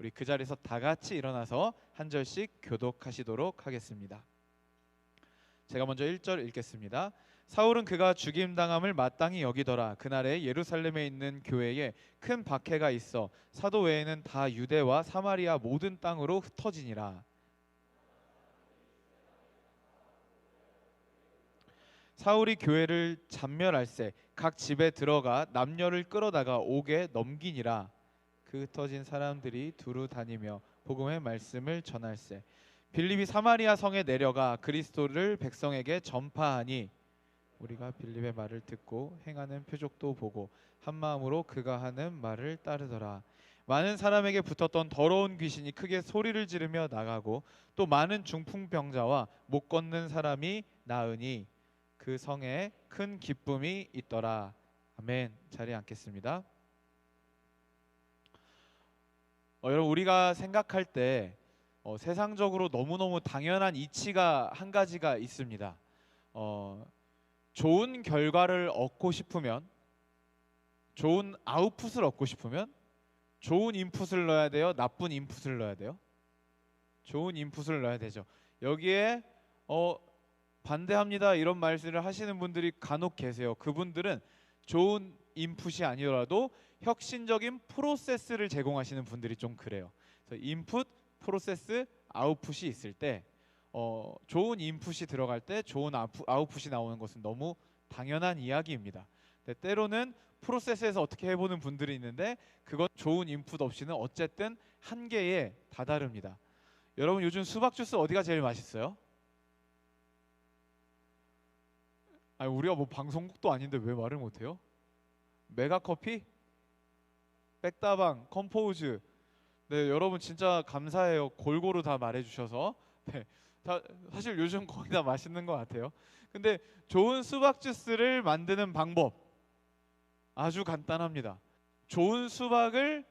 우리 그 자리에서 다 같이 일어나서 한 절씩 교독하시도록 하겠습니다. 제가 먼저 1절 읽겠습니다. 사울은 그가 죽임당함을 마땅히 여기더라. 그날에 예루살렘에 있는 교회에 큰 박해가 있어 사도 외에는 다 유대와 사마리아 모든 땅으로 흩어지니라. 사울이 교회를 잔멸할세 각 집에 들어가 남녀를 끌어다가 옥에 넘기니라. 그 흩어진 사람들이 두루 다니며 복음의 말씀을 전할세. 빌립이 사마리아 성에 내려가 그리스도를 백성에게 전파하니 우리가 빌립의 말을 듣고 행하는 표적도 보고 한 마음으로 그가 하는 말을 따르더라. 많은 사람에게 붙었던 더러운 귀신이 크게 소리를 지르며 나가고 또 많은 중풍병자와 못 걷는 사람이 나으니 그 성에 큰 기쁨이 있더라. 아멘. 자리에 앉겠습니다. 여러분, 우리가 생각할 때 세상적으로 너무너무 당연한 이치가 한 가지가 있습니다. 좋은 결과를 얻고 싶으면, 좋은 아웃풋을 얻고 싶으면 좋은 인풋을 넣어야 돼요? 나쁜 인풋을 넣어야 돼요? 좋은 인풋을 넣어야 되죠. 여기에 반대합니다 이런 말씀을 하시는 분들이 간혹 계세요. 그분들은 좋은 인풋이 아니더라도 혁신적인 프로세스를 제공하시는 분들이 좀 그래요. 그래서 인풋, 프로세스, 아웃풋이 있을 때 좋은 인풋이 들어갈 때 좋은 아웃풋이 나오는 것은 너무 당연한 이야기입니다. 근데 때로는 프로세스에서 어떻게 해보는 분들이 있는데 그건 좋은 인풋 없이는 어쨌든 한계에 다다릅니다. 여러분, 요즘 수박 주스 어디가 제일 맛있어요? 아니, 우리가 뭐 방송국도 아닌데 왜 말을 못해요? 메가커피? 백다방, 컴포즈. 네, 여러분 진짜 감사해요. 골고루 다 말해주셔서. 네, 사실 요즘 거의 다 맛있는 것 같아요. 근데 좋은 수박 주스를 만드는 방법 아주 간단합니다. 좋은 수박을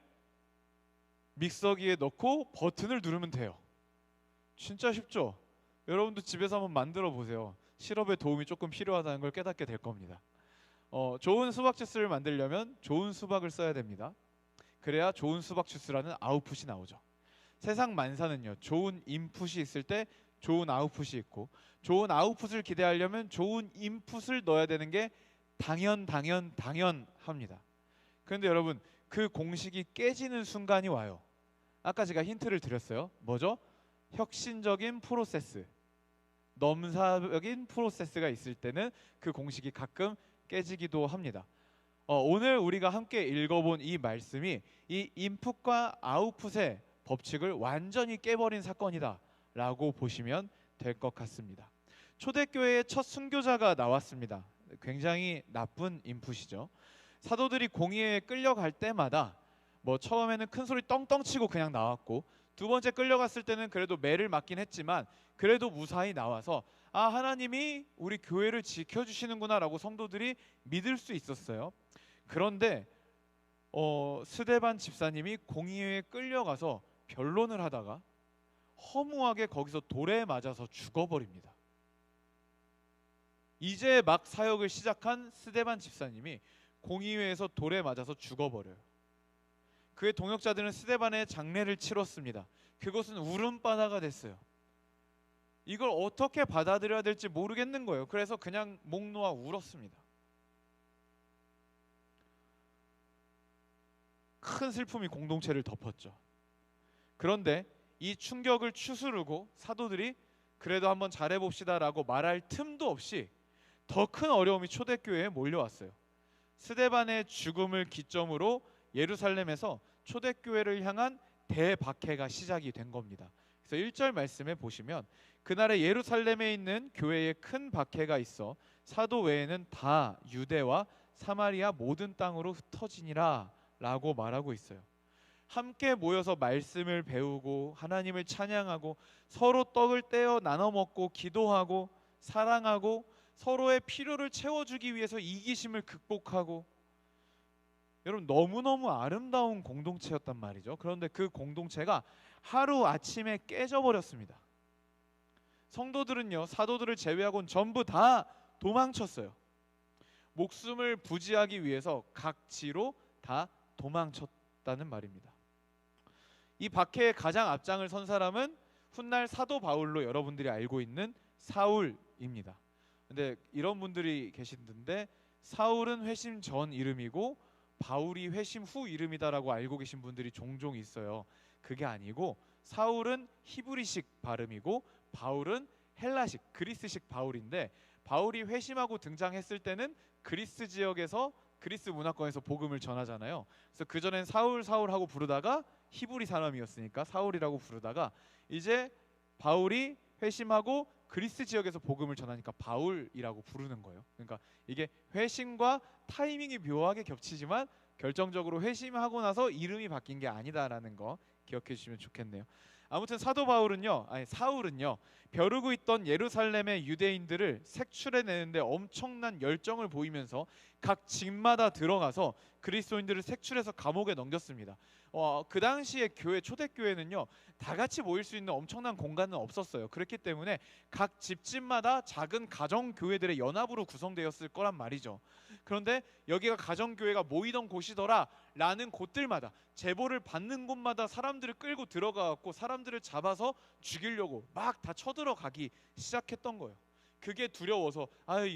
믹서기에 넣고 버튼을 누르면 돼요. 진짜 쉽죠? 여러분도 집에서 한번 만들어 보세요. 시럽에 도움이 조금 필요하다는 걸 깨닫게 될 겁니다. 좋은 수박 주스를 만들려면 좋은 수박을 써야 됩니다. 그래야 좋은 수박 주스라는 아웃풋이 나오죠. 세상 만사는요, 좋은 인풋이 있을 때 좋은 아웃풋이 있고, 좋은 아웃풋을 기대하려면 좋은 인풋을 넣어야 되는 게 당연합니다. 그런데 여러분, 그 공식이 깨지는 순간이 와요. 아까 제가 힌트를 드렸어요. 뭐죠? 혁신적인 프로세스, 넘사벽인 프로세스가 있을 때는 그 공식이 가끔 깨지기도 합니다. 오늘 우리가 함께 읽어본 이 말씀이 이 인풋과 아웃풋의 법칙을 완전히 깨버린 사건이다 라고 보시면 될 것 같습니다. 초대교회의 첫 순교자가 나왔습니다. 굉장히 나쁜 인풋이죠. 사도들이 공의회에 끌려갈 때마다 뭐 처음에는 큰 소리 떵떵 치고 그냥 나왔고, 두 번째 끌려갔을 때는 그래도 매를 맞긴 했지만 그래도 무사히 나와서 하나님이 우리 교회를 지켜주시는구나 라고 성도들이 믿을 수 있었어요. 그런데 스데반 집사님이 공의회에 끌려가서 변론을 하다가 허무하게 거기서 돌에 맞아서 죽어버립니다. 이제 막 사역을 시작한 스데반 집사님이 공의회에서 돌에 맞아서 죽어버려요. 그의 동역자들은 스데반의 장례를 치렀습니다. 그것은 울음바다가 됐어요. 이걸 어떻게 받아들여야 될지 모르겠는 거예요. 그래서 그냥 목 놓아 울었습니다. 큰 슬픔이 공동체를 덮었죠. 그런데 이 충격을 추스르고 사도들이 그래도 한번 잘해봅시다 라고 말할 틈도 없이 더 큰 어려움이 초대교회에 몰려왔어요. 스데반의 죽음을 기점으로 예루살렘에서 초대교회를 향한 대박해가 시작이 된 겁니다. 그래서 1절 말씀에 보시면 그날에 예루살렘에 있는 교회에 큰 박해가 있어 사도 외에는 다 유대와 사마리아 모든 땅으로 흩어지니라 라고 말하고 있어요. 함께 모여서 말씀을 배우고 하나님을 찬양하고 서로 떡을 떼어 나눠 먹고 기도하고 사랑하고 서로의 필요를 채워주기 위해서 이기심을 극복하고, 여러분 너무너무 아름다운 공동체였단 말이죠. 그런데 그 공동체가 하루아침에 깨져버렸습니다. 성도들은요, 사도들을 제외하고는 전부 다 도망쳤어요. 목숨을 부지하기 위해서 각지로 다 도망쳤다는 말입니다. 이 박해의 가장 앞장을 선 사람은 훗날 사도 바울로 여러분들이 알고 있는 사울입니다. 근데 이런 분들이 계시던데 사울은 회심 전 이름이고 바울이 회심 후 이름이다라고 알고 계신 분들이 종종 있어요. 그게 아니고 사울은 히브리식 발음이고 바울은 헬라식 그리스식 바울인데, 바울이 회심하고 등장했을 때는 그리스 지역에서 그리스 문화권에서 복음을 전하잖아요. 그래서 그전엔 사울 사울하고 부르다가 히브리 사람이었으니까 사울이라고 부르다가 이제 바울이 회심하고 그리스 지역에서 복음을 전하니까 바울이라고 부르는 거예요. 그러니까 이게 회심과 타이밍이 묘하게 겹치지만 결정적으로 회심하고 나서 이름이 바뀐 게 아니다라는 거 기억해 주시면 좋겠네요. 아무튼 사도 바울은요, 아니 사울은요, 벼르고 있던 예루살렘의 유대인들을 색출해내는데 엄청난 열정을 보이면서 각 집마다 들어가서 그리스도인들을 색출해서 감옥에 넘겼습니다. 그 당시에 교회, 초대교회는요 다 같이 모일 수 있는 엄청난 공간은 없었어요. 그렇기 때문에 각 집집마다 작은 가정교회들의 연합으로 구성되었을 거란 말이죠. 그런데 여기가 가정교회가 모이던 곳이더라 라는 곳들마다, 제보를 받는 곳마다 사람들을 끌고 들어가고 사람들을 잡아서 죽이려고 막 다 쳐들어가기 시작했던 거예요. 그게 두려워서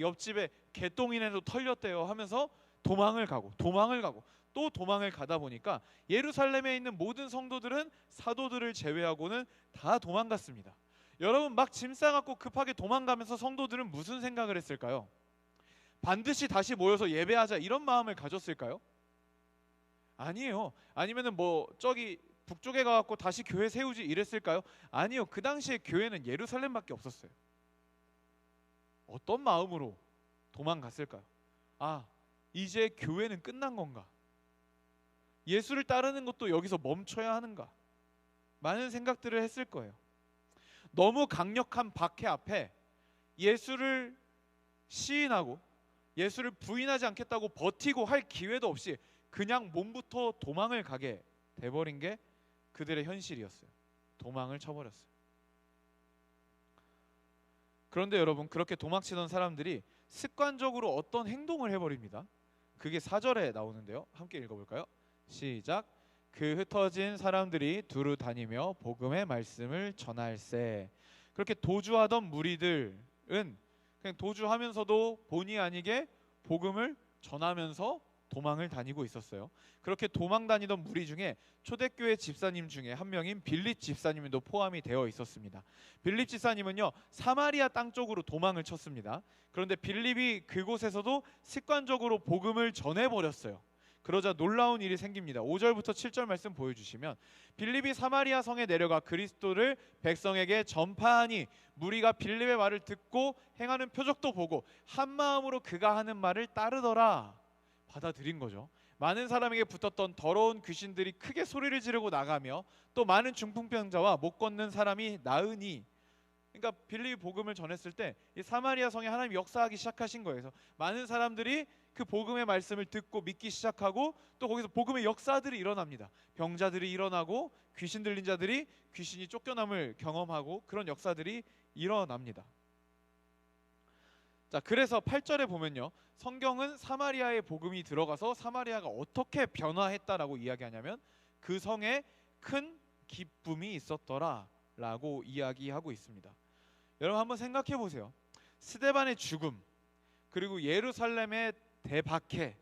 옆집에 개똥이네도 털렸대요 하면서 도망을 가고 또 도망을 가다 보니까 예루살렘에 있는 모든 성도들은 사도들을 제외하고는 다 도망갔습니다. 여러분, 막 짐 싸갖고 급하게 도망가면서 성도들은 무슨 생각을 했을까요? 반드시 다시 모여서 예배하자 이런 마음을 가졌을까요? 아니에요. 아니면은 뭐 저기 북쪽에 가갖고 다시 교회 세우지 이랬을까요? 아니요. 그 당시에 교회는 예루살렘밖에 없었어요. 어떤 마음으로 도망갔을까요? 이제 교회는 끝난 건가? 예수를 따르는 것도 여기서 멈춰야 하는가? 많은 생각들을 했을 거예요. 너무 강력한 박해 앞에 예수를 시인하고 예수를 부인하지 않겠다고 버티고 할 기회도 없이 그냥 몸부터 도망을 가게 돼버린 게 그들의 현실이었어요. 도망을 쳐버렸어요. 그런데 여러분, 그렇게 도망치던 사람들이 습관적으로 어떤 행동을 해버립니다. 그게 4절에 나오는데요. 함께 읽어볼까요? 시작. 그 흩어진 사람들이 두루 다니며 복음의 말씀을 전할세. 그렇게 도주하던 무리들은 그냥 도주하면서도 본의 아니게 복음을 전하면서 도망을 다니고 있었어요. 그렇게 도망 다니던 무리 중에 초대교회 집사님 중에 한 명인 빌립 집사님도 포함이 되어 있었습니다. 빌립 집사님은요 사마리아 땅 쪽으로 도망을 쳤습니다. 그런데 빌립이 그곳에서도 습관적으로 복음을 전해버렸어요. 그러자 놀라운 일이 생깁니다. 5절부터 7절 말씀 보여주시면, 빌립이 사마리아 성에 내려가 그리스도를 백성에게 전파하니 무리가 빌립의 말을 듣고 행하는 표적도 보고 한 마음으로 그가 하는 말을 따르더라. 받아들인 거죠. 많은 사람에게 붙었던 더러운 귀신들이 크게 소리를 지르고 나가며 또 많은 중풍병자와 못 걷는 사람이 나으니, 그러니까 빌립이 복음을 전했을 때 이 사마리아 성에 하나님이 역사하기 시작하신 거예요. 그래서 많은 사람들이 그 복음의 말씀을 듣고 믿기 시작하고 또 거기서 복음의 역사들이 일어납니다. 병자들이 일어나고 귀신 들린 자들이 귀신이 쫓겨남을 경험하고 그런 역사들이 일어납니다. 자, 그래서 8절에 보면요, 성경은 사마리아의 복음이 들어가서 사마리아가 어떻게 변화했다라고 이야기하냐면 그 성에 큰 기쁨이 있었더라 라고 이야기하고 있습니다. 여러분 한번 생각해 보세요. 스데반의 죽음 그리고 예루살렘의 대박해,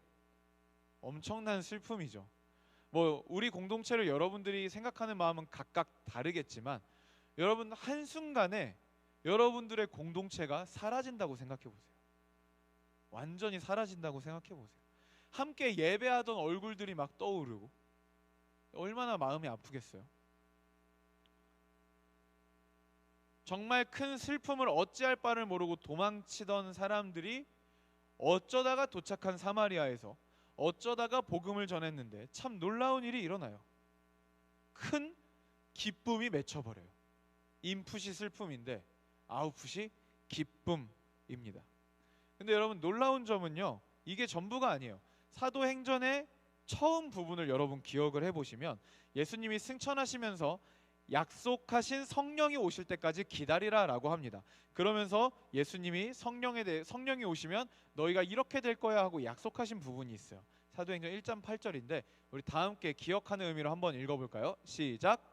엄청난 슬픔이죠. 뭐 우리 공동체를 여러분들이 생각하는 마음은 각각 다르겠지만 여러분 한순간에 여러분들의 공동체가 사라진다고 생각해 보세요. 완전히 사라진다고 생각해 보세요. 함께 예배하던 얼굴들이 막 떠오르고 얼마나 마음이 아프겠어요. 정말 큰 슬픔을 어찌할 바를 모르고 도망치던 사람들이 어쩌다가 도착한 사마리아에서 어쩌다가 복음을 전했는데 참 놀라운 일이 일어나요. 큰 기쁨이 맺혀버려요. 인풋이 슬픔인데 아웃풋이 기쁨입니다. 근데 여러분 놀라운 점은요, 이게 전부가 아니에요. 사도행전의 처음 부분을 여러분 기억을 해보시면 예수님이 승천하시면서 약속하신 성령이 오실 때까지 기다리라 라고 합니다. 그러면서 예수님이 성령이 오시면 너희가 이렇게 될 거야 하고 약속하신 부분이 있어요. 사도행전 1장 8절인데 우리 다 함께 기억하는 의미로 한번 읽어볼까요? 시작.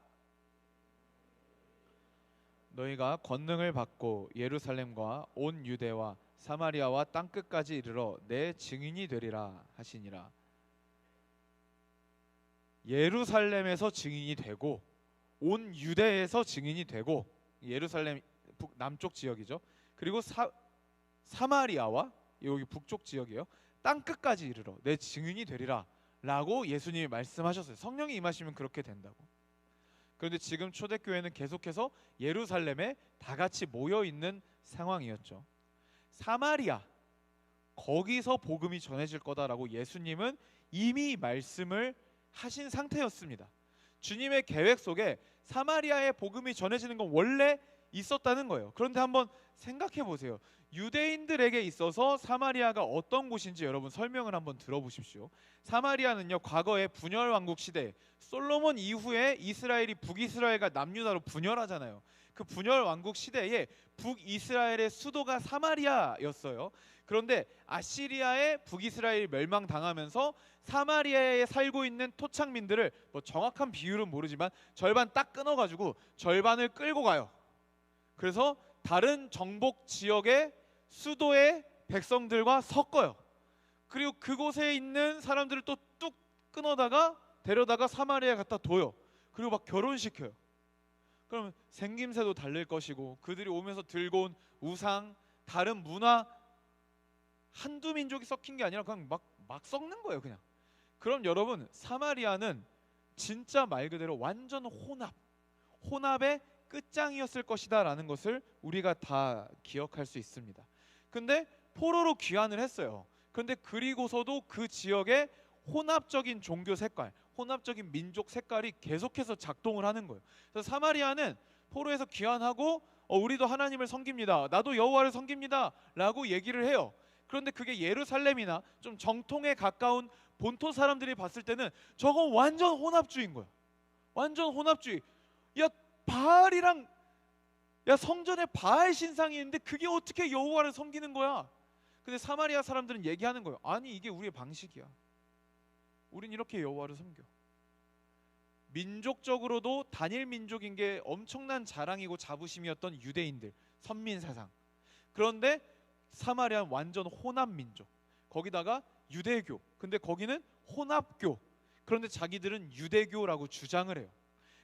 너희가 권능을 받고 예루살렘과 온 유대와 사마리아와 땅 끝까지 이르러 내 증인이 되리라 하시니라. 예루살렘에서 증인이 되고 온 유대에서 증인이 되고, 예루살렘 남쪽 지역이죠. 그리고 사마리아와 여기 북쪽 지역이에요. 땅 끝까지 이르러 내 증인이 되리라 라고 예수님이 말씀하셨어요. 성령이 임하시면 그렇게 된다고. 그런데 지금 초대교회는 계속해서 예루살렘에 다 같이 모여 있는 상황이었죠. 사마리아, 거기서 복음이 전해질 거다라고 예수님은 이미 말씀을 하신 상태였습니다. 주님의 계획 속에 사마리아의 복음이 전해지는 건 원래 있었다는 거예요. 그런데 한번 생각해 보세요. 유대인들에게 있어서 사마리아가 어떤 곳인지 여러분 설명을 한번 들어보십시오. 사마리아는요, 과거에 분열 왕국 시대, 솔로몬 이후에 이스라엘이 북이스라엘과 남유다로 분열하잖아요. 그 분열 왕국 시대에 북이스라엘의 수도가 사마리아였어요. 그런데 아시리아의 북이스라엘이 멸망당하면서 사마리아에 살고 있는 토착민들을, 뭐 정확한 비율은 모르지만 절반 딱 끊어가지고 절반을 끌고 가요. 그래서 다른 정복 지역의 수도의 백성들과 섞어요. 그리고 그곳에 있는 사람들을 또 뚝 끊어다가 데려다가 사마리아에 갖다 둬요. 그리고 막 결혼시켜요. 그러면 생김새도 다를 것이고, 그들이 오면서 들고 온 우상, 다른 문화, 한두 민족이 섞인 게 아니라 그냥 막 섞는 거예요, 그냥. 그럼 여러분, 사마리아는 진짜 말 그대로 완전 혼합의 끝장이었을 것이다 라는 것을 우리가 다 기억할 수 있습니다. 근데 포로로 귀환을 했어요. 근데 그리고서도 그 지역에 혼합적인 종교 색깔, 혼합적인 민족 색깔이 계속해서 작동을 하는 거예요. 그래서 사마리아는 포로에서 귀환하고 우리도 하나님을 섬깁니다, 나도 여호와를 섬깁니다 라고 얘기를 해요. 그런데 그게 예루살렘이나 좀 정통에 가까운 본토 사람들이 봤을 때는 저건 완전 혼합주의인 거야. 완전 혼합주의. 야, 바알이랑, 야, 성전에 바알 신상이 있는데 그게 어떻게 여호와를 섬기는 거야? 근데 사마리아 사람들은 얘기하는 거예요. 아니, 이게 우리의 방식이야. 우린 이렇게 여호와를 섬겨. 민족적으로도 단일 민족인 게 엄청난 자랑이고 자부심이었던 유대인들, 선민 사상. 그런데 사마리아는 완전 혼합 민족. 거기다가 유대교. 근데 거기는 혼합교. 그런데 자기들은 유대교라고 주장을 해요.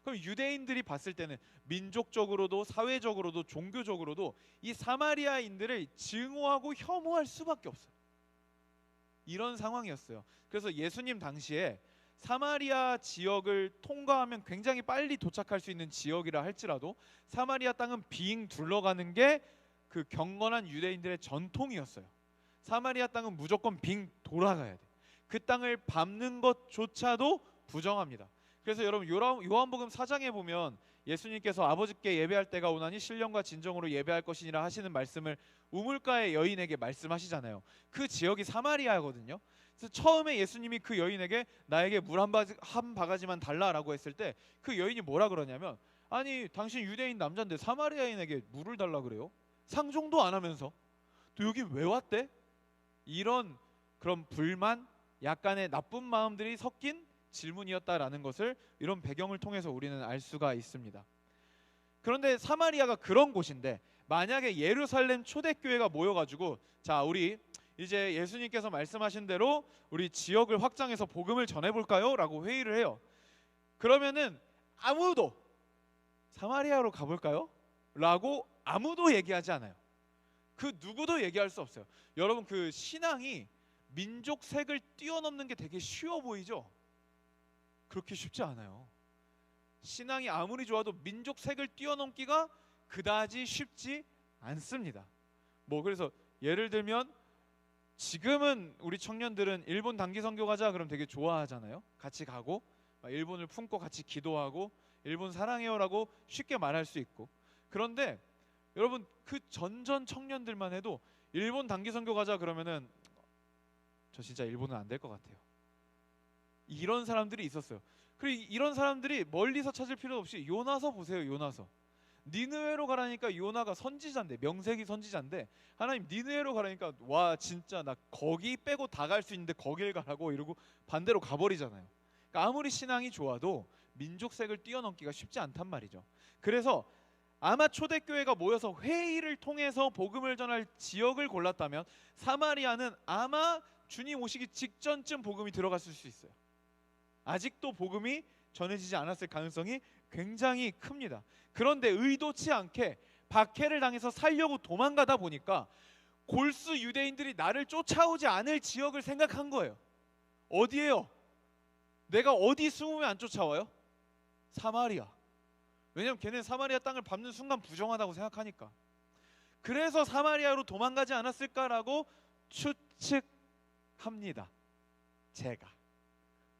그럼 유대인들이 봤을 때는 민족적으로도 사회적으로도 종교적으로도 이 사마리아인들을 증오하고 혐오할 수밖에 없어요. 이런 상황이었어요. 그래서 예수님 당시에 사마리아 지역을 통과하면 굉장히 빨리 도착할 수 있는 지역이라 할지라도 사마리아 땅은 빙 둘러가는 게 그 경건한 유대인들의 전통이었어요. 사마리아 땅은 무조건 빙 돌아가야 돼. 그 땅을 밟는 것조차도 부정합니다. 그래서 여러분, 요한복음 4장에 보면 예수님께서 아버지께 예배할 때가 오나니 신령과 진정으로 예배할 것이니라 하시는 말씀을 우물가의 여인에게 말씀하시잖아요. 그 지역이 사마리아거든요. 그래서 처음에 예수님이 그 여인에게 나에게 물 한 바가지만 달라라고 했을 때 그 여인이 뭐라 그러냐면, 아니, 당신 유대인 남자인데 사마리아인에게 물을 달라 그래요? 상종도 안 하면서 또 여기 왜 왔대? 이런 그런 불만, 약간의 나쁜 마음들이 섞인 질문이었다라는 것을 이런 배경을 통해서 우리는 알 수가 있습니다. 그런데 사마리아가 그런 곳인데, 만약에 예루살렘 초대교회가 모여가지고, 자, 우리 이제 예수님께서 말씀하신 대로 우리 지역을 확장해서 복음을 전해볼까요? 라고 회의를 해요. 그러면은 아무도 사마리아로 가볼까요? 라고 아무도 얘기하지 않아요. 그 누구도 얘기할 수 없어요. 여러분, 그 신앙이 민족색을 뛰어넘는 게 되게 쉬워 보이죠? 그렇게 쉽지 않아요. 신앙이 아무리 좋아도 민족색을 뛰어넘기가 그다지 쉽지 않습니다. 뭐 그래서 예를 들면 지금은 우리 청년들은 일본 단기 선교 가자 그럼 되게 좋아하잖아요. 같이 가고 일본을 품고 같이 기도하고 일본 사랑해요라고 쉽게 말할 수 있고. 그런데 여러분, 그 전전 청년들만 해도 일본 단기 선교 가자 그러면은 저 진짜 일본은 안 될 것 같아요. 이런 사람들이 있었어요. 그리고 이런 사람들이 멀리서 찾을 필요 없이 요나서 보세요. 요나서. 니느웨로 가라니까 요나가 선지자인데, 명색이 선지자인데 하나님 니느웨로 가라니까 와 진짜 나 거기 빼고 다 갈 수 있는데 거길 가라고 이러고 반대로 가버리잖아요. 그러니까 아무리 신앙이 좋아도 민족색을 뛰어넘기가 쉽지 않단 말이죠. 그래서 아마 초대교회가 모여서 회의를 통해서 복음을 전할 지역을 골랐다면 사마리아는 아마 주님 오시기 직전쯤 복음이 들어갔을 수 있어요. 아직도 복음이 전해지지 않았을 가능성이 굉장히 큽니다. 그런데 의도치 않게 박해를 당해서 살려고 도망가다 보니까 골수 유대인들이 나를 쫓아오지 않을 지역을 생각한 거예요. 어디예요? 내가 어디 숨으면 안 쫓아와요? 사마리아. 왜냐면 걔는 사마리아 땅을 밟는 순간 부정하다고 생각하니까. 그래서 사마리아로 도망가지 않았을까라고 추측합니다. 제가.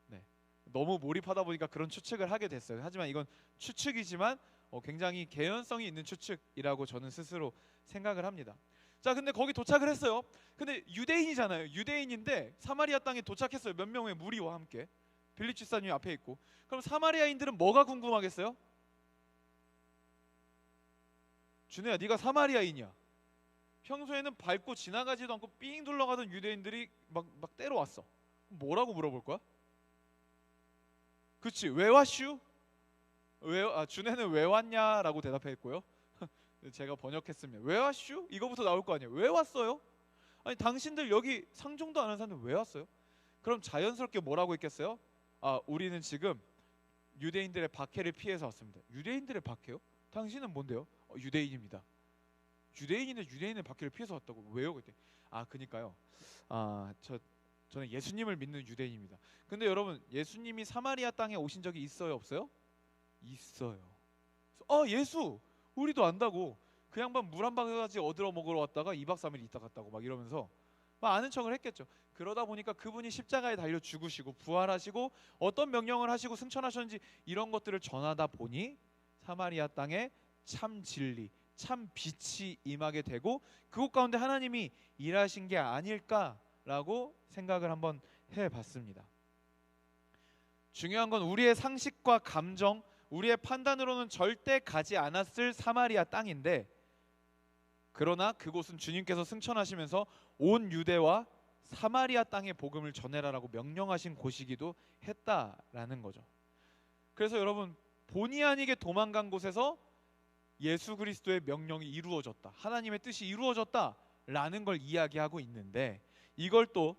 네. 너무 몰입하다 보니까 그런 추측을 하게 됐어요. 하지만 이건 추측이지만 굉장히 개연성이 있는 추측이라고 저는 스스로 생각을 합니다. 자, 근데 거기 도착을 했어요. 근데 유대인이잖아요. 유대인인데 사마리아 땅에 도착했어요. 몇 명의 무리와 함께. 빌립 집사님이 앞에 있고. 그럼 사마리아인들은 뭐가 궁금하겠어요? 준혜야, 네가 사마리아인이야. 평소에는 밟고 지나가지도 않고 삥 둘러가던 유대인들이 막 때려왔어. 뭐라고 물어볼 거야? 그치, 왜 왔슈? 준혜는 왜 왔냐라고 대답했고요. 제가 번역했습니다. 왜 왔슈? 이거부터 나올 거 아니에요. 왜 왔어요? 아니, 당신들 여기 상종도 안 하는 사람들 왜 왔어요? 그럼 자연스럽게 뭐라고 했겠어요? 우리는 지금 유대인들의 박해를 피해서 왔습니다. 유대인들의 박해요? 당신은 뭔데요? 유대인입니다. 유대인인데 유대인의 박해를 피해서 왔다고. 왜요? 그때 그니까요. 저는 예수님을 믿는 유대인입니다. 근데 여러분, 예수님이 사마리아 땅에 오신 적이 있어요, 없어요? 있어요. 예수 우리도 안다고. 그 양반 물 한 바가지 얻으러 먹으러 왔다가 2박 3일 있다 갔다고 막 이러면서 막 아는 척을 했겠죠. 그러다 보니까 그분이 십자가에 달려 죽으시고 부활하시고 어떤 명령을 하시고 승천하셨는지 이런 것들을 전하다 보니 사마리아 땅에 참 진리, 참 빛이 임하게 되고 그곳 가운데 하나님이 일하신 게 아닐까라고 생각을 한번 해봤습니다. 중요한 건 우리의 상식과 감정, 우리의 판단으로는 절대 가지 않았을 사마리아 땅인데, 그러나 그곳은 주님께서 승천하시면서 온 유대와 사마리아 땅의 복음을 전해라라고 명령하신 곳이기도 했다라는 거죠. 그래서 여러분, 본의 아니게 도망간 곳에서 예수 그리스도의 명령이 이루어졌다, 하나님의 뜻이 이루어졌다라는 걸 이야기하고 있는데, 이걸 또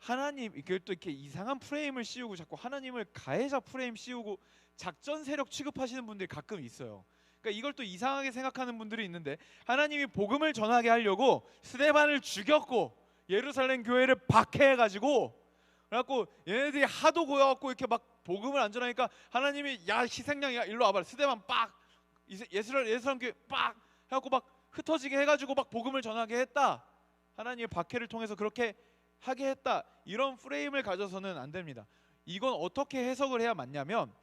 이렇게 이상한 프레임을 씌우고 자꾸 하나님을 가해자 프레임 씌우고 작전 세력 취급하시는 분들이 가끔 있어요. 그러니까 이걸 또 이상하게 생각하는 분들이 있는데, 하나님이 복음을 전하게 하려고 스데반을 죽였고 예루살렘 교회를 박해해가지고, 그래갖고 얘네들이 하도 고여갖고 이렇게 막 복음을 안 전하니까 하나님이 야 희생양이야 일로 와봐, 스데반 빡, 예루살렘 교회 빡 해갖고 막 흩어지게 해가지고 막 복음을 전하게 했다, 하나님의 박해를 통해서 그렇게 하게 했다, 이런 프레임을 가져서는 안 됩니다. 이건 어떻게 해석을 해야 맞냐면,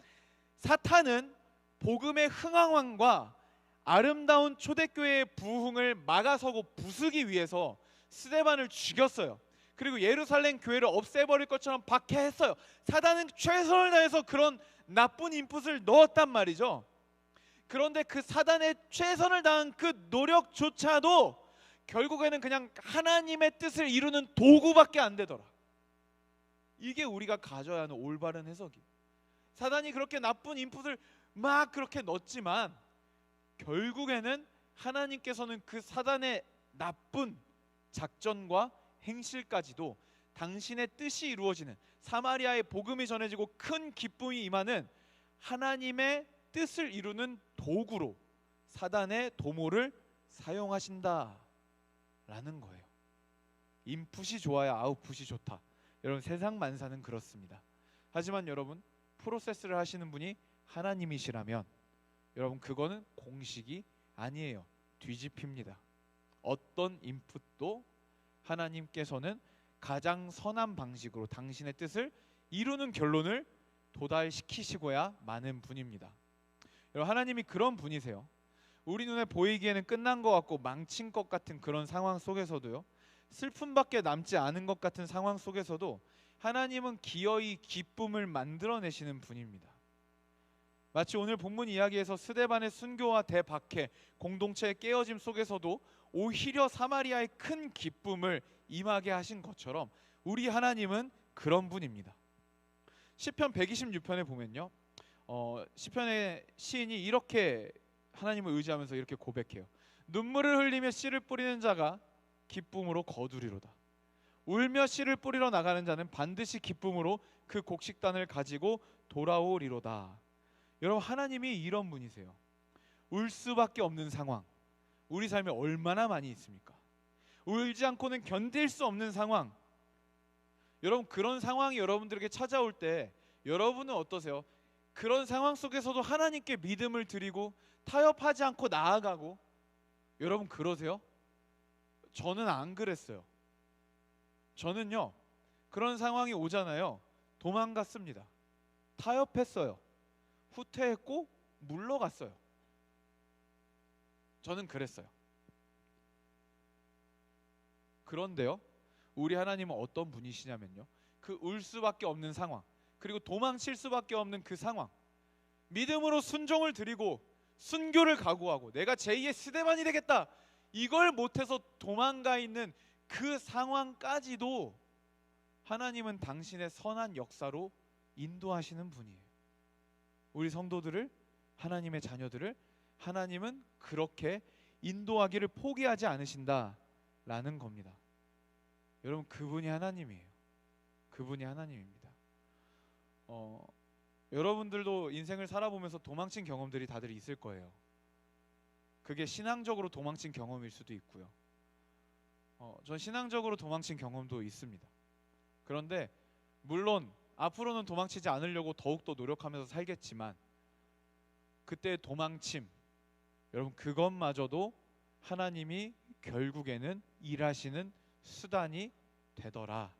사탄은 복음의 흥황과 아름다운 초대교회의 부흥을 막아서고 부수기 위해서 스데반을 죽였어요. 그리고 예루살렘 교회를 없애버릴 것처럼 박해했어요. 사단은 최선을 다해서 그런 나쁜 인풋을 넣었단 말이죠. 그런데 그 사단의 최선을 다한 그 노력조차도 결국에는 그냥 하나님의 뜻을 이루는 도구밖에 안 되더라. 이게 우리가 가져야 하는 올바른 해석이. 사단이 그렇게 나쁜 인풋을 막 그렇게 넣었지만 결국에는 하나님께서는 그 사단의 나쁜 작전과 행실까지도 당신의 뜻이 이루어지는, 사마리아의 복음이 전해지고 큰 기쁨이 임하는 하나님의 뜻을 이루는 도구로 사단의 도모를 사용하신다라는 거예요. 인풋이 좋아야 아웃풋이 좋다. 여러분, 세상 만사는 그렇습니다. 하지만 여러분, 프로세스를 하시는 분이 하나님이시라면 여러분, 그거는 공식이 아니에요. 뒤집힙니다. 어떤 인풋도 하나님께서는 가장 선한 방식으로 당신의 뜻을 이루는 결론을 도달시키시고야 마는 분입니다. 여러분, 하나님이 그런 분이세요. 우리 눈에 보이기에는 끝난 것 같고 망친 것 같은 그런 상황 속에서도요, 슬픔밖에 남지 않은 것 같은 상황 속에서도 하나님은 기어이 기쁨을 만들어내시는 분입니다. 마치 오늘 본문 이야기에서 스데반의 순교와 대박해, 공동체의 깨어짐 속에서도 오히려 사마리아의 큰 기쁨을 임하게 하신 것처럼 우리 하나님은 그런 분입니다. 시편 126편에 보면요, 시편의 시인이 이렇게 하나님을 의지하면서 이렇게 고백해요. 눈물을 흘리며 씨를 뿌리는 자가 기쁨으로 거두리로다. 울며 씨를 뿌리러 나가는 자는 반드시 기쁨으로 그 곡식단을 가지고 돌아오리로다. 여러분, 하나님이 이런 분이세요. 울 수밖에 없는 상황, 우리 삶에 얼마나 많이 있습니까? 울지 않고는 견딜 수 없는 상황. 여러분, 그런 상황이 여러분들에게 찾아올 때 여러분은 어떠세요? 그런 상황 속에서도 하나님께 믿음을 드리고 타협하지 않고 나아가고, 여러분 그러세요? 저는 안 그랬어요. 저는요, 그런 상황이 오잖아요, 도망갔습니다. 타협했어요. 후퇴했고 물러갔어요. 저는 그랬어요. 그런데요, 우리 하나님은 어떤 분이시냐면요, 그 울 수밖에 없는 상황, 그리고 도망칠 수밖에 없는 그 상황, 믿음으로 순종을 드리고 순교를 각오하고 내가 제2의 스데반이 되겠다, 이걸 못해서 도망가 있는 그 상황까지도 하나님은 당신의 선한 역사로 인도하시는 분이에요. 우리 성도들을, 하나님의 자녀들을 하나님은 그렇게 인도하기를 포기하지 않으신다라는 겁니다. 여러분, 그분이 하나님이에요. 그분이 하나님입니다. 여러분들도 인생을 살아보면서 도망친 경험들이 다들 있을 거예요. 그게 신앙적으로 도망친 경험일 수도 있고요. 전 신앙적으로 도망친 경험도 있습니다. 그런데 물론 앞으로는 도망치지 않으려고 더욱더 노력하면서 살겠지만, 그때의 도망침, 여러분 그것마저도 하나님이 결국에는 일하시는 수단이 되더라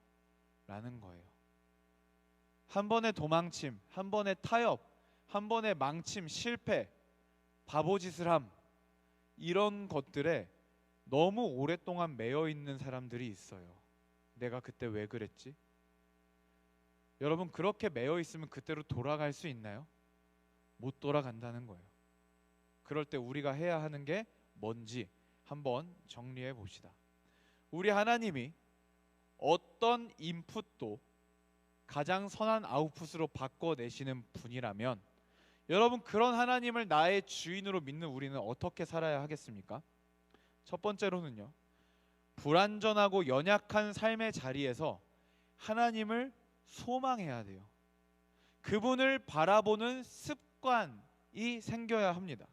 라는 거예요. 한 번의 도망침, 한 번의 타협, 한 번의 망침, 실패, 바보짓을 함, 이런 것들에 너무 오랫동안 매여 있는 사람들이 있어요. 내가 그때 왜 그랬지? 여러분, 그렇게 매여 있으면 그때로 돌아갈 수 있나요? 못 돌아간다는 거예요. 그럴 때 우리가 해야 하는 게 뭔지 한번 정리해 봅시다. 우리 하나님이 어떤 인풋도 가장 선한 아웃풋으로 바꿔내시는 분이라면, 여러분 그런 하나님을 나의 주인으로 믿는 우리는 어떻게 살아야 하겠습니까? 첫 번째로는요, 불완전하고 연약한 삶의 자리에서 하나님을 소망해야 돼요. 그분을 바라보는 습관이 생겨야 합니다.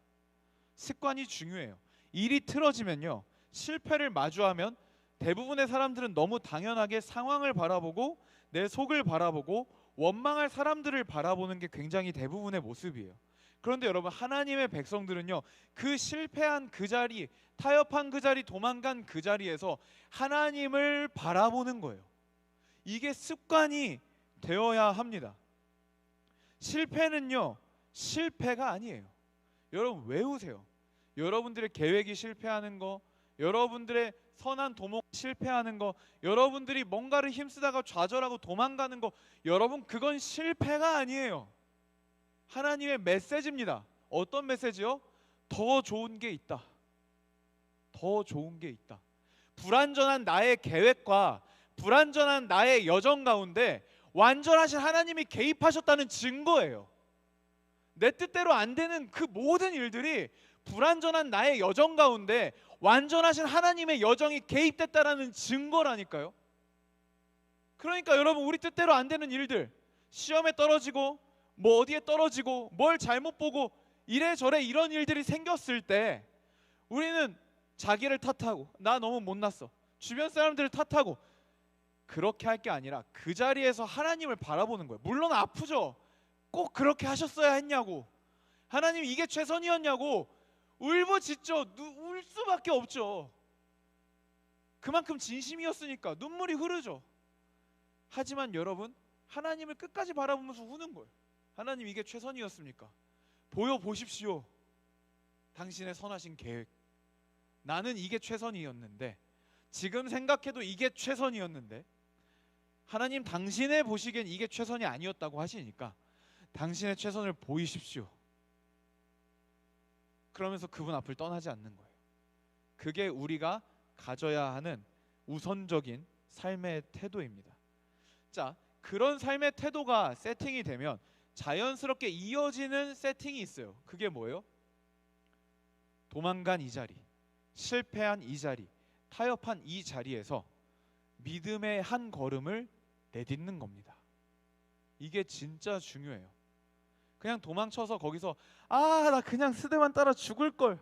습관이 중요해요. 일이 틀어지면요, 실패를 마주하면 대부분의 사람들은 너무 당연하게 상황을 바라보고 내 속을 바라보고 원망할 사람들을 바라보는 게 굉장히 대부분의 모습이에요. 그런데 여러분, 하나님의 백성들은요, 그 실패한 그 자리, 타협한 그 자리, 도망간 그 자리에서 하나님을 바라보는 거예요. 이게 습관이 되어야 합니다. 실패는요, 실패가 아니에요. 여러분 외우세요. 여러분들의 계획이 실패하는 거, 여러분들의 선한 도모가 실패하는 거, 여러분들이 뭔가를 힘쓰다가 좌절하고 도망가는 거, 여러분 그건 실패가 아니에요. 하나님의 메시지입니다. 어떤 메시지요? 더 좋은 게 있다. 더 좋은 게 있다. 불완전한 나의 계획과 불완전한 나의 여정 가운데 완전하신 하나님이 개입하셨다는 증거예요. 내 뜻대로 안 되는 그 모든 일들이 불완전한 나의 여정 가운데 완전하신 하나님의 여정이 개입됐다라는 증거라니까요. 그러니까 여러분, 우리 뜻대로 안 되는 일들, 시험에 떨어지고 뭐 어디에 떨어지고 뭘 잘못 보고 이래저래 이런 일들이 생겼을 때 우리는 자기를 탓하고 나 너무 못났어, 주변 사람들을 탓하고, 그렇게 할 게 아니라 그 자리에서 하나님을 바라보는 거예요. 물론 아프죠. 꼭 그렇게 하셨어야 했냐고, 하나님 이게 최선이었냐고 울부짖죠. 울 수밖에 없죠. 그만큼 진심이었으니까 눈물이 흐르죠. 하지만 여러분, 하나님을 끝까지 바라보면서 우는 거예요. 하나님 이게 최선이었습니까? 보여보십시오. 당신의 선하신 계획. 나는 이게 최선이었는데, 지금 생각해도 이게 최선이었는데, 하나님 당신의 보시기엔 이게 최선이 아니었다고 하시니까 당신의 최선을 보이십시오. 그러면서 그분 앞을 떠나지 않는 거예요. 그게 우리가 가져야 하는 우선적인 삶의 태도입니다. 자, 그런 삶의 태도가 세팅이 되면 자연스럽게 이어지는 세팅이 있어요. 그게 뭐예요? 도망간 이 자리, 실패한 이 자리, 타협한 이 자리에서 믿음의 한 걸음을 내딛는 겁니다. 이게 진짜 중요해요. 그냥 도망쳐서 거기서 나 그냥 스데반 따라 죽을 걸,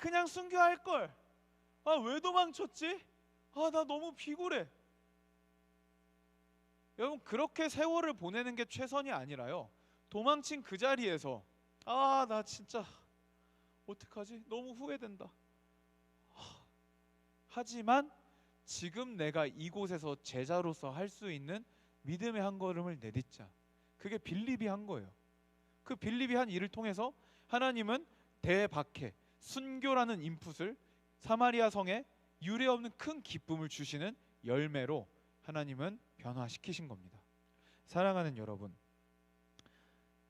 그냥 순교할 걸, 왜 도망쳤지? 나 너무 비굴해. 여러분, 그렇게 세월을 보내는 게 최선이 아니라요, 도망친 그 자리에서 나 진짜 어떡하지? 너무 후회된다. 하지만 지금 내가 이곳에서 제자로서 할 수 있는 믿음의 한 걸음을 내딛자. 그게 빌립이 한 거예요. 그 빌립이 한 일을 통해서 하나님은 대박해, 순교라는 인풋을 사마리아 성에 유례없는 큰 기쁨을 주시는 열매로 하나님은 변화시키신 겁니다. 사랑하는 여러분,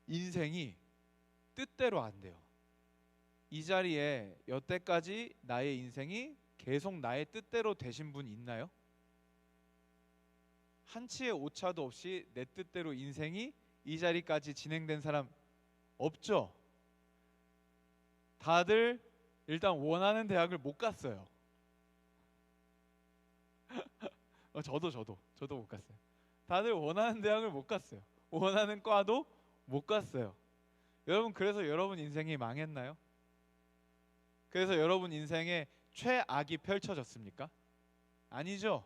인생이 뜻대로 안 돼요. 이 자리에 여태까지 나의 인생이 계속 나의 뜻대로 되신 분 있나요? 한치의 오차도 없이 내 뜻대로 인생이 이 자리까지 진행된 사람 없죠? 다들 일단 원하는 대학을 못 갔어요. 저도 못 갔어요. 다들 원하는 대학을 못 갔어요. 원하는 과도 못 갔어요. 여러분, 그래서 여러분 인생이 망했나요? 그래서 여러분 인생에 최악이 펼쳐졌습니까? 아니죠.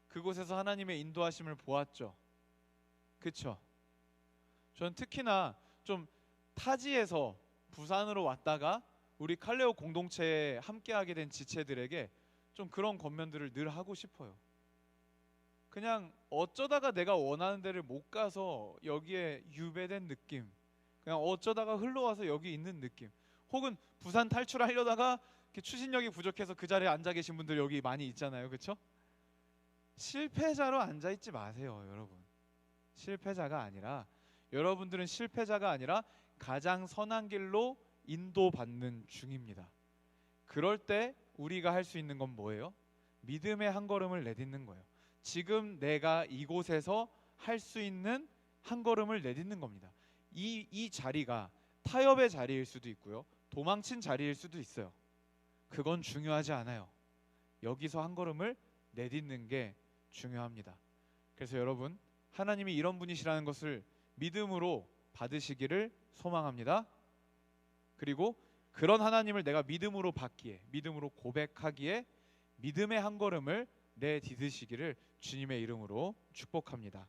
그곳에서 하나님의 인도하심을 보았죠. 그쵸? 전 특히나 좀 타지에서 부산으로 왔다가 우리 칼레오 공동체에 함께하게 된 지체들에게 좀 그런 권면들을 늘 하고 싶어요. 그냥 어쩌다가 내가 원하는 데를 못 가서 여기에 유배된 느낌, 그냥 어쩌다가 흘러와서 여기 있는 느낌, 혹은 부산 탈출하려다가 추진력이 부족해서 그 자리에 앉아 계신 분들 여기 많이 있잖아요. 그렇죠? 실패자로 앉아 있지 마세요, 여러분. 실패자가 아니라, 여러분들은 실패자가 아니라 가장 선한 길로 인도받는 중입니다. 그럴 때 우리가 할 수 있는 건 뭐예요? 믿음의 한 걸음을 내딛는 거예요. 지금 내가 이곳에서 할 수 있는 한 걸음을 내딛는 겁니다. 이 자리가 타협의 자리일 수도 있고요, 도망친 자리일 수도 있어요. 그건 중요하지 않아요. 여기서 한 걸음을 내딛는 게 중요합니다. 그래서 여러분, 하나님이 이런 분이시라는 것을 믿음으로 받으시기를 소망합니다. 그리고 그런 하나님을 내가 믿음으로 받기에, 믿음으로 고백하기에 믿음의 한 걸음을 내딛으시기를 주님의 이름으로 축복합니다.